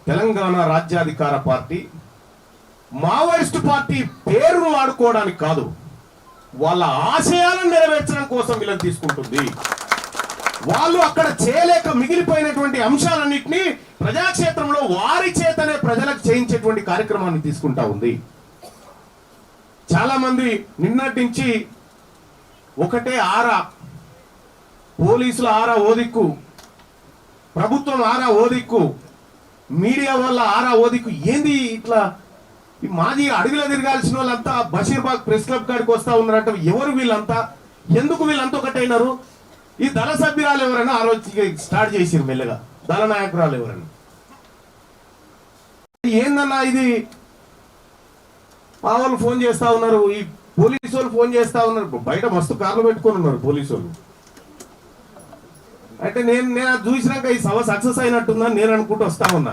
తెలంగాణ రాజ్యాధికార party Maoist party పేరును వాడుకోవడానికి కాదు, వాళ్ళ ఆశయాలను నెరవేర్చడం కోసం వీళ్ళని తీసుకుంటుంది. వాళ్ళు అక్కడ చేయలేక మిగిలిపోయినటువంటి అంశాలన్నింటినీ ప్రజాక్షేత్రంలో వారి చేతనే ప్రజలకు చేయించేటువంటి కార్యక్రమాన్ని తీసుకుంటా ఉంది. చాలా మంది నిన్నటి నుంచి ఒకటే ఆరా, పోలీసుల ఆరా ఓదిక్కు, ప్రభుత్వం ఆరా ఓదిక్కు, మీడియా వల్ల ఆరా ఓదిక్కు. ఏంది ఇట్లా ఈ మాజీ అడవిలో తిరగాల్సిన వాళ్ళంతా బషీర్బాగ్ ప్రెస్ క్లబ్ కాడికి వస్తా ఉన్నారంట. ఎవరు వీళ్ళంతా? ఎందుకు వీళ్ళంతా ఒకటైనారు? ఈ దళ సభ్యురాలు ఎవరైనా ఆలోచన స్టార్ట్ చేసిరు మెల్లగా, దళ నాయకురాలు ఎవరైనా. ఏందన్నా ఇది? మా వాళ్ళు ఫోన్ చేస్తా ఉన్నారు, ఈ పోలీసు వాళ్ళు ఫోన్ చేస్తా ఉన్నారు, బయట మస్తు కార్లు పెట్టుకొని ఉన్నారు పోలీసు వాళ్ళు. అంటే నేను చూసినాక ఈ సభ సక్సెస్ అయినట్టుందని నేను అనుకుంటూ వస్తా ఉన్నా.